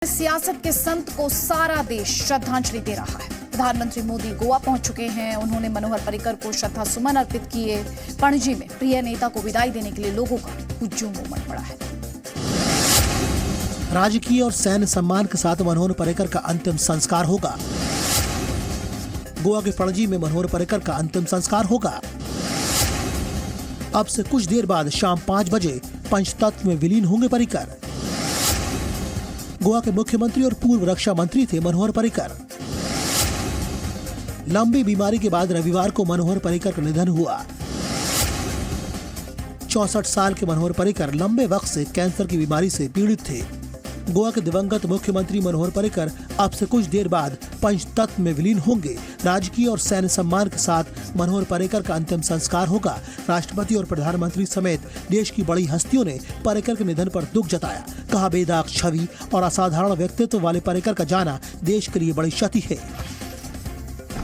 सियासत के संत को सारा देश श्रद्धांजलि दे रहा है। प्रधानमंत्री मोदी गोवा पहुंच चुके हैं। उन्होंने मनोहर पर्रिकर को श्रद्धा सुमन अर्पित किए। पणजी में प्रिय नेता को विदाई देने के लिए लोगों का हुजूम उमड़ पड़ा है। राजकीय और सैन्य सम्मान के साथ मनोहर पर्रिकर का अंतिम संस्कार होगा। गोवा के पणजी में मनोहर पर्रिकर का अंतिम संस्कार होगा। अब से कुछ देर बाद शाम 5 बजे पंचतत्व में विलीन होंगे पर्रिकर। गोवा के मुख्यमंत्री और पूर्व रक्षा मंत्री थे मनोहर पर्रिकर। लंबी बीमारी के बाद रविवार को मनोहर पर्रिकर का निधन हुआ। 64 साल के मनोहर पर्रिकर लंबे वक्त से कैंसर की बीमारी से पीड़ित थे। गोवा के दिवंगत मुख्यमंत्री मनोहर पर्रिकर अब से कुछ देर बाद पंचतत्व में विलीन होंगे। राजकीय और सैन्य सम्मान के साथ मनोहर पर्रिकर का अंतिम संस्कार होगा। राष्ट्रपति और प्रधानमंत्री समेत देश की बड़ी हस्तियों ने पर्रिकर के निधन पर दुख जताया। कहा, बेदाग छवि और असाधारण व्यक्तित्व वाले पर्रिकर का जाना देश के लिए बड़ी क्षति है।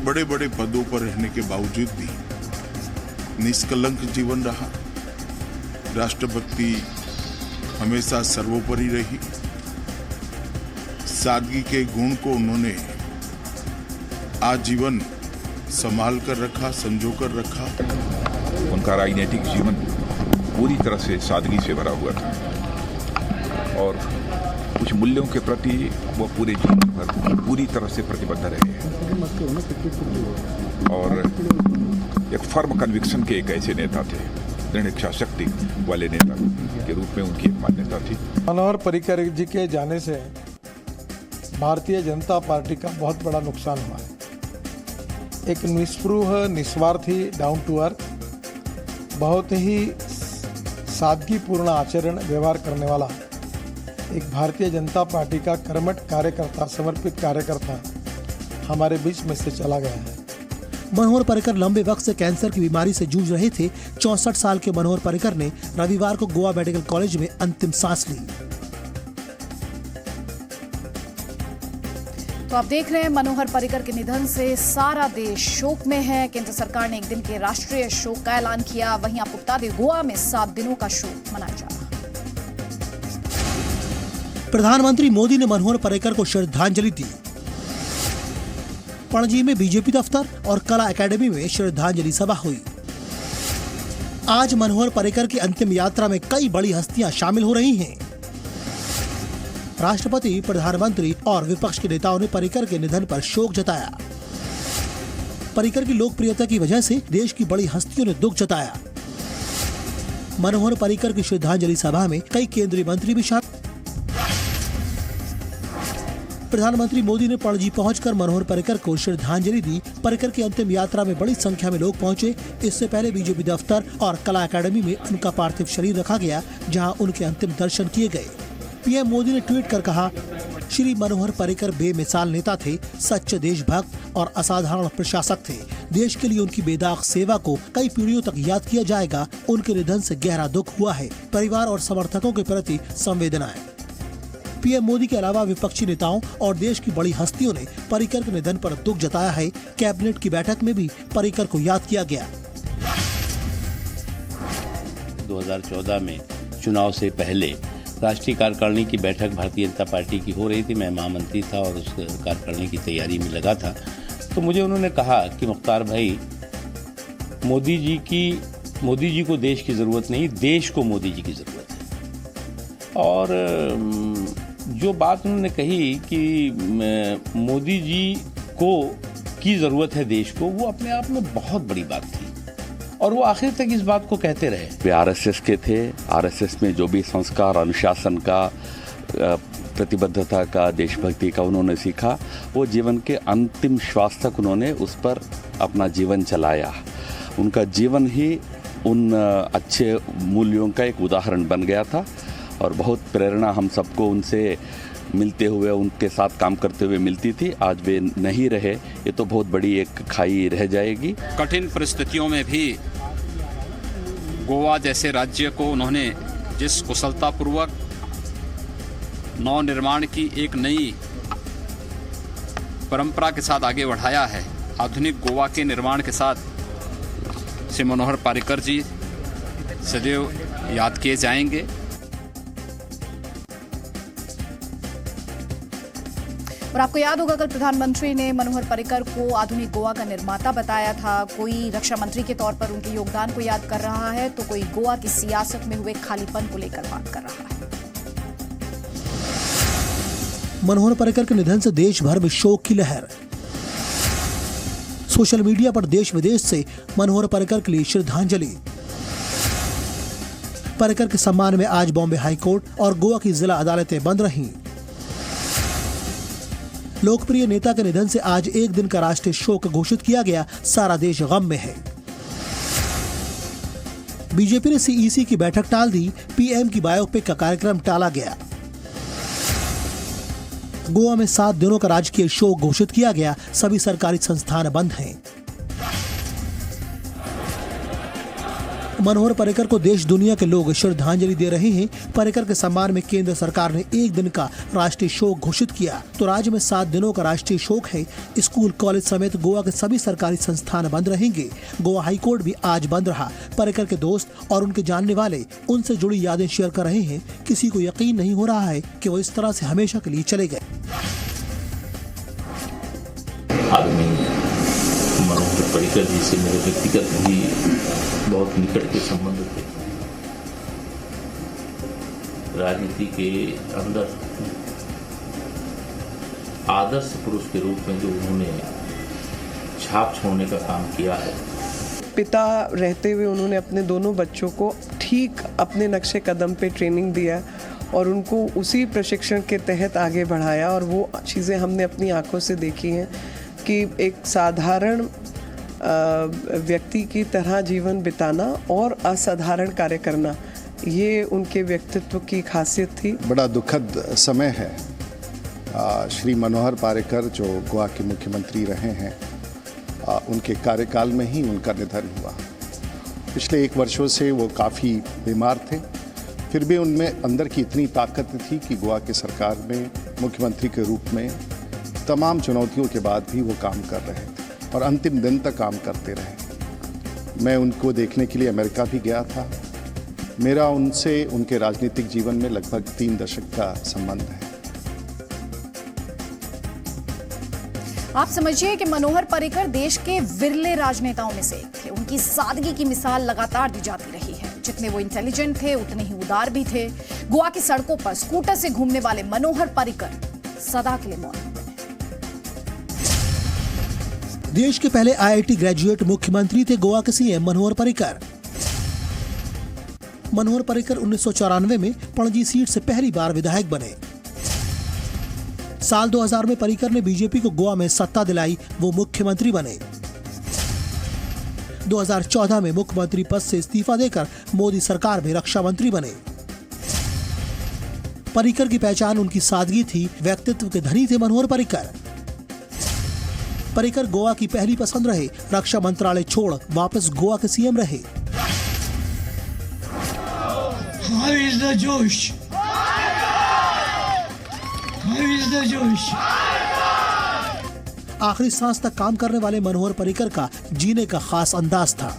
बड़े बड़े पदों पर रहने के बावजूद भी निष्कलंक जीवन रहा। राष्ट्रभक्ति हमेशा सर्वोपरि रही। सादगी के गुण को उन्होंने आजीवन संभाल कर रखा, संजो कर रखा। उनका राजनीतिक जीवन पूरी तरह से सादगी से भरा हुआ था और कुछ मूल्यों के प्रति वो पूरे जीवन भर पूरी तरह से प्रतिबद्ध रहे हैं और एक फर्म कन्विक्शन के एक ऐसे नेता थे, दृढ़ इच्छा शक्ति वाले नेता के रूप में उनकी एक मान्यता थी। मनोहर पर्रिकर जी के जाने से भारतीय जनता पार्टी का बहुत बड़ा नुकसान हुआ है। एक निस्पृह, निस्वार्थी, डाउन टू अर्थ, बहुत ही सादगीपूर्ण आचरण व्यवहार करने वाला एक भारतीय जनता पार्टी का कर्मठ कार्यकर्ता, समर्पित कार्यकर्ता हमारे बीच में से चला गया है। मनोहर पर्रिकर लंबे वक्त से कैंसर की बीमारी से जूझ रहे थे। 64 साल के मनोहर पर्रिकर ने रविवार को गोवा मेडिकल कॉलेज में अंतिम सांस ली। तो आप देख रहे हैं, मनोहर पर्रिकर के निधन से सारा देश शोक में है। केंद्र सरकार ने एक दिन के राष्ट्रीय शोक का ऐलान किया। वहीं आपको बता दें, गोवा में 7 दिनों का शोक मनाया जा रहा है। प्रधानमंत्री मोदी ने मनोहर पर्रिकर को श्रद्धांजलि दी। पणजी में बीजेपी दफ्तर और कला एकेडमी में श्रद्धांजलि सभा हुई। आज मनोहर पर्रिकर की अंतिम यात्रा में कई बड़ी हस्तियां शामिल हो रही हैं। राष्ट्रपति, प्रधानमंत्री और विपक्ष के नेताओं ने पर्रिकर के निधन पर शोक जताया। पर्रिकर की लोकप्रियता की वजह से देश की बड़ी हस्तियों ने दुख जताया। मनोहर पर्रिकर की श्रद्धांजलि सभा में कई केंद्रीय मंत्री भी शामिल। प्रधानमंत्री मोदी ने पणजी पहुंचकर मनोहर पर्रिकर को श्रद्धांजलि दी। पर्रिकर की अंतिम यात्रा में बड़ी संख्या में लोग पहुंचे। इससे पहले बीजेपी दफ्तर और कला अकादमी में उनका पार्थिव शरीर रखा गया, जहां उनके अंतिम दर्शन किए गए। पीएम मोदी ने ट्वीट कर कहा, श्री मनोहर पर्रिकर बेमिसाल नेता थे, सच्चे देशभक्त और असाधारण प्रशासक थे। देश के लिए उनकी बेदाग सेवा को कई पीढ़ियों तक याद किया जाएगा। उनके निधन से गहरा दुख हुआ है। परिवार और समर्थकों के प्रति संवेदनाएं। पीएम मोदी के अलावा विपक्षी नेताओं और देश की बड़ी हस्तियों ने पर्रिकर के निधन पर दुख जताया है। कैबिनेट की बैठक में भी पर्रिकर को याद किया गया। 2014 में चुनाव से पहले राष्ट्रीय कार्यकारिणी की बैठक भारतीय जनता पार्टी की हो रही थी। मैं महामंत्री था और उस कार्यकारिणी की तैयारी में लगा था। तो मुझे उन्होंने कहा कि मुख्तार भाई, मोदी जी को देश की ज़रूरत नहीं, देश को मोदी जी की ज़रूरत है। और जो बात उन्होंने कही कि मोदी जी को की ज़रूरत है देश को, वो अपने आप में बहुत बड़ी बात थी और वो आखिर तक इस बात को कहते रहे। वे आरएसएस के थे। आरएसएस में जो भी संस्कार, अनुशासन का, प्रतिबद्धता का, देशभक्ति का उन्होंने सीखा, वो जीवन के अंतिम श्वास तक उन्होंने उस पर अपना जीवन चलाया। उनका जीवन ही उन अच्छे मूल्यों का एक उदाहरण बन गया था और बहुत प्रेरणा हम सबको उनसे मिलते हुए, उनके साथ काम करते हुए मिलती थी। आज वे नहीं रहे, ये तो बहुत बड़ी एक खाई रह जाएगी। कठिन परिस्थितियों में भी गोवा जैसे राज्य को उन्होंने जिस कुशलतापूर्वक नव निर्माण की एक नई परंपरा के साथ आगे बढ़ाया है, आधुनिक गोवा के निर्माण के साथ श्री मनोहर पर्रिकर जी सदैव याद किए जाएंगे। और आपको याद होगा कल प्रधानमंत्री ने मनोहर पर्रिकर को आधुनिक गोवा का निर्माता बताया था। कोई रक्षा मंत्री के तौर पर उनके योगदान को याद कर रहा है तो कोई गोवा की सियासत में हुए खालीपन को लेकर बात कर रहा है। मनोहर पर्रिकर के निधन से देश भर में शोक की लहर। सोशल मीडिया पर देश विदेश से मनोहर पर्रिकर के लिए श्रद्धांजलि। पर्रिकर के सम्मान में आज बॉम्बे हाई कोर्ट और गोवा की जिला अदालतें बंद रहीं। लोकप्रिय नेता के निधन से आज एक दिन का राष्ट्रीय शोक घोषित किया गया। सारा देश गम में है। बीजेपी ने सीईसी की बैठक टाल दी। पीएम की बायोपिक का कार्यक्रम टाला गया। गोवा में 7 दिनों का राजकीय शोक घोषित किया गया। सभी सरकारी संस्थान बंद हैं। मनोहर पर्रिकर को देश दुनिया के लोग श्रद्धांजलि दे रहे हैं। पर्रिकर के सम्मान में केंद्र सरकार ने एक दिन का राष्ट्रीय शोक घोषित किया तो राज्य में 7 दिनों का राष्ट्रीय शोक है। स्कूल, कॉलेज समेत गोवा के सभी सरकारी संस्थान बंद रहेंगे। गोवा हाईकोर्ट भी आज बंद रहा। पर्रिकर के दोस्त और उनके जानने वाले उनसे जुड़ी यादें शेयर कर रहे हैं। किसी को यकीन नहीं हो रहा है कि वो इस तरह से हमेशा के लिए चले गए। मनोहर पर्रिकर जी से मेरे व्यक्तिगत भी बहुत निकट के संबंध थे। राजनीति के अंदर आदर्श पुरुष के रूप में जो उन्होंने छाप छोड़ने का काम किया है। पिता रहते हुए उन्होंने अपने दोनों बच्चों को ठीक अपने नक्शे कदम पे ट्रेनिंग दिया और उनको उसी प्रशिक्षण के तहत आगे बढ़ाया और वो चीज़ें हमने अपनी आंखों से देखी हैं कि एक साधारण व्यक्ति की तरह जीवन बिताना और असाधारण कार्य करना, ये उनके व्यक्तित्व की खासियत थी। बड़ा दुखद समय है। श्री मनोहर पर्रिकर जो गोवा के मुख्यमंत्री रहे हैं, उनके कार्यकाल में ही उनका निधन हुआ। पिछले 1 वर्षों से वो काफ़ी बीमार थे, फिर भी उनमें अंदर की इतनी ताकत थी कि गोवा की सरकार में मुख्यमंत्री के रूप में तमाम चुनौतियों के बाद भी वो काम कर रहे थे और अंतिम दिन तक काम करते रहे। मैं उनको देखने के लिए अमेरिका भी गया था। मेरा उनसे उनके राजनीतिक जीवन में लगभग 3 दशक का संबंध है। आप समझिए कि मनोहर पर्रिकर देश के विरले राजनेताओं में से एक थे। उनकी सादगी की मिसाल लगातार दी जाती रही है। जितने वो इंटेलिजेंट थे उतने ही उदार भी थे। गोवा की सड़कों पर स्कूटर से घूमने वाले मनोहर पर्रिकर सदा के लिए मौन। देश के पहले आईआईटी ग्रेजुएट मुख्यमंत्री थे गोवा के सीएम मनोहर पर्रिकर। मनोहर पर्रिकर 1994 में पणजी सीट से पहली बार विधायक बने। साल 2000 में पर्रिकर ने बीजेपी को गोवा में सत्ता दिलाई। वो मुख्यमंत्री बने। 2014 में मुख्यमंत्री पद से इस्तीफा देकर मोदी सरकार में रक्षा मंत्री बने। पर्रिकर की पहचान उनकी सादगी थी। व्यक्तित्व के धनी थे मनोहर पर्रिकर। पर्रिकर गोवा की पहली पसंद रहे। रक्षा मंत्रालय छोड़ वापस गोवा के सीएम रहे। How is the Josh? How is the Josh? आखिरी सांस तक काम करने वाले मनोहर पर्रिकर का जीने का खास अंदाज था।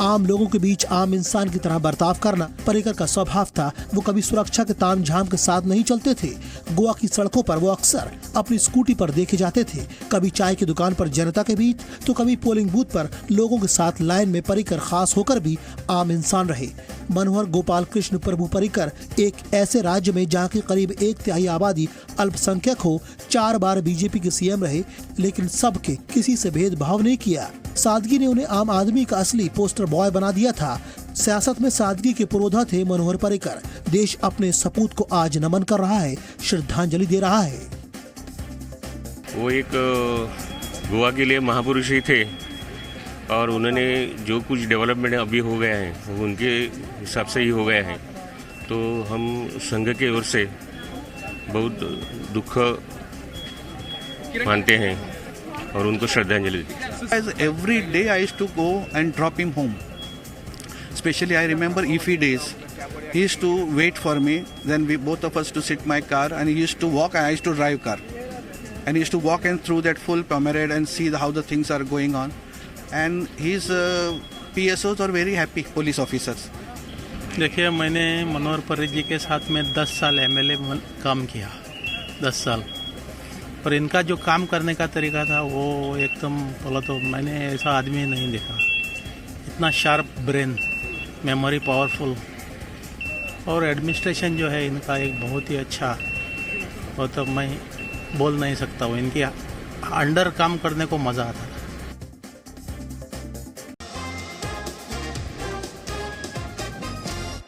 आम लोगों के बीच आम इंसान की तरह बर्ताव करना पर्रिकर का स्वभाव था। वो कभी सुरक्षा के तामझाम के साथ नहीं चलते थे। गोवा की सड़कों पर वो अक्सर अपनी स्कूटी पर देखे जाते थे। कभी चाय की दुकान पर जनता के बीच तो कभी पोलिंग बूथ पर लोगों के साथ लाइन में। पर्रिकर खास होकर भी आम इंसान रहे। मनोहर गोपाल कृष्ण प्रभु पर्रिकर एक ऐसे राज्य में जहाँ की करीब 1/3 आबादी अल्पसंख्यक हो 4 बार बीजेपी के सीएम रहे, लेकिन सबके किसी से भेदभाव नहीं किया। सादगी ने उन्हें आम आदमी का असली पोस्टर बॉय बना दिया था। सियासत में सादगी के पुरोधा थे मनोहर पर्रिकर। देश अपने सपूत को आज नमन कर रहा है, श्रद्धांजलि दे रहा है। वो एक गोवा के लिए महापुरुष ही थे और उन्होंने जो कुछ डेवलपमेंट अभी हो गया है वो उनके हिसाब से ही हो गया है। तो हम संघ की ओर से बहुत दुख मानते हैं और उनको श्रद्धांजलि देते। Every day I used to go and drop him home. Especially I remember IFI days. He used to wait for me. Then we both of us to sit my car, and he used to walk and I used to drive car. And he used to walk in through that full promenade and see how the things are going on. And his PSOs are very happy, police officers. देखिए, मैंने मनोहर पर्रिकर जी के साथ में 10 साल MLA काम किया 10 साल। पर इनका जो काम करने का तरीका था वो एकदम बोला तो मैंने ऐसा आदमी नहीं देखा। इतना शार्प ब्रेन, मेमोरी पावरफुल, और एडमिनिस्ट्रेशन जो है इनका एक बहुत ही अच्छा, वो तो मैं बोल नहीं सकता हूँ। इनकी अंडर काम करने को मज़ा आता था।